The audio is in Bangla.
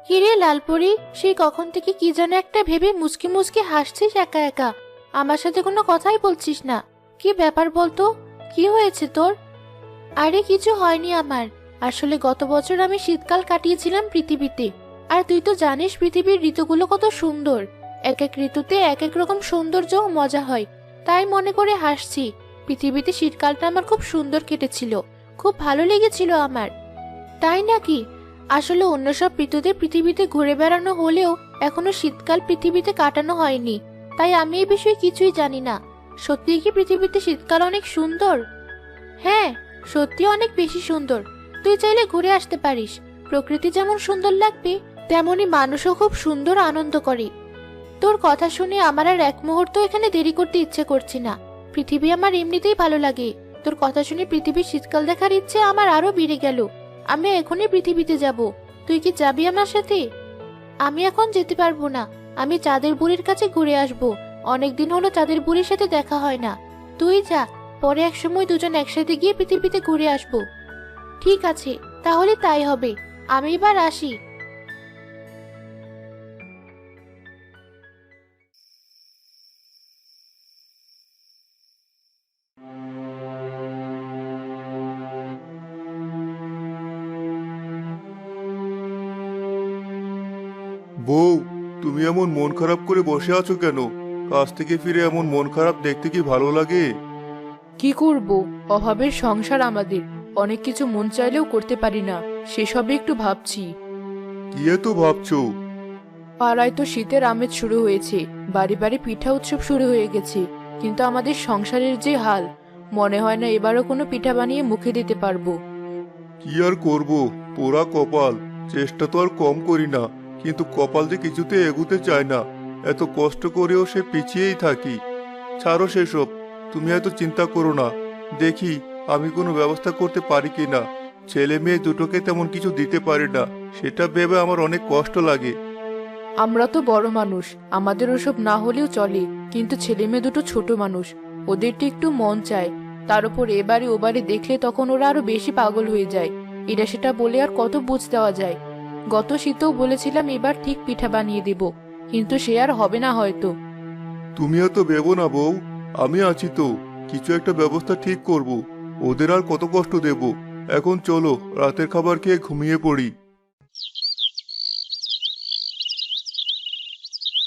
কিরে লালপরি, সেই কখন থেকে কি যেন একটা ভেবে মুচকি মুচকি হাসছিস একা একা। আমার সাথে কোনো কথাই বলছিস না। কি ব্যাপার বলতো? কি হয়েছে তোর? আরে কিছু হয়নি আমার। আসলে গত বছর আমি শীতকাল কাটিয়েছিলাম পৃথিবীতে। আর তুই তো জানিস পৃথিবীর ঋতুগুলো কত সুন্দর। এক এক ঋতুতে এক এক রকম সৌন্দর্য ও মজা হয়। তাই মনে করে হাসছি। পৃথিবীতে শীতকালটা আমার খুব সুন্দর কেটেছিল। খুব ভালো লেগেছিল আমার। তাই নাকি? আসলে অন্য সব ঋতুতে পৃথিবীতে ঘুরে বেড়ানো হলেও এখনো শীতকাল পৃথিবীতে কাটানো হয়নি। তাই আমি এই বিষয়ে কিছুই জানি না। সত্যি কি পৃথিবীতে শীতকাল অনেক সুন্দর? হ্যাঁ, সত্যি অনেক বেশি সুন্দর। তুই চাইলে ঘুরে আসতে পারিস। প্রকৃতি যেমন সুন্দর লাগবে, তেমনি মানুষও খুব সুন্দর আনন্দ করে। তোর কথা শুনে আমার আর এক মুহূর্ত এখানে দেরি করতে ইচ্ছে করছে না। পৃথিবী আমার এমনিতেই ভালো লাগে। তোর কথা শুনে পৃথিবীর শীতকাল দেখার ইচ্ছে আমার আরো বেড়ে গেল। আমি এখনই পৃথিবীতে যাব। তুই কি যাবি আমার সাথে? আমি এখন যেতে পারবো না। আমি চাঁদের বুড়ির কাছে ঘুরে আসব। অনেকদিন হলো চাঁদের বুড়ির সাথে দেখা হয় না। তুই যা, পরে এক সময় দুজন একসাথে গিয়ে পৃথিবীতে ঘুরে আসব। ঠিক আছে, তাহলে তাই হবে। আমি এবার আসি। বউ, তুমি এমন মন খারাপ করে বসে আছো কেন? কাজ থেকে ফিরে এমন মন খারাপ দেখতে কি ভালো লাগে? কি করব, অভাবের সংসার আমাদের। অনেক কিছু মন চাইলেও করতে পারি না। সেসবে একটু ভাবছি। কি এত ভাবছো? পাড়ায় তো শীতের আমেজ শুরু হয়েছে। বাড়ি বাড়ি পিঠা উৎসব শুরু হয়ে গেছে। কিন্তু আমাদের সংসারের যে হাল, মনে হয় না এবারও কোনো পিঠা বানিয়ে মুখে দিতে পারবো। কি আর করব, পোড়া কপাল। চেষ্টা তো আর কম করি না, কিন্তু কপাল যে কিছুতে এগুতে চায় না। এত কষ্ট করেও সে পিছিয়েই থাকি। ছাড়ো সেসব, তুমি এত চিন্তা করো না। দেখি আমি কোনো ব্যবস্থা করতে পারি কিনা। ছেলে মেয়ে দুটোকে তেমন কিছু দিতে পারি না, সেটা ভেবে আমার অনেক কষ্ট লাগে। আমরা তো বড় মানুষ, আমাদের ওসব না হলেও চলে। কিন্তু ছেলে মেয়ে দুটো ছোট মানুষ, ওদেরটা একটু মন চায়। তার উপর এবারে ওবারে দেখলে তখন ওরা আরো বেশি পাগল হয়ে যায়। এটা সেটা বলে আর কত বুঝ দেওয়া যায়। গত শীতেও বলেছিলাম এবার ঠিক পিঠা বানিয়ে দেব, কিন্তু সে আর হবে না হয়তো। তুমি এত ভেবো না বউ, আমি আছি তো। কিছু একটা ব্যবস্থা ঠিক করব। ওদের আর কত কষ্ট দেব। এখন চলো রাতের খাবার খেয়ে ঘুমিয়ে পড়ি।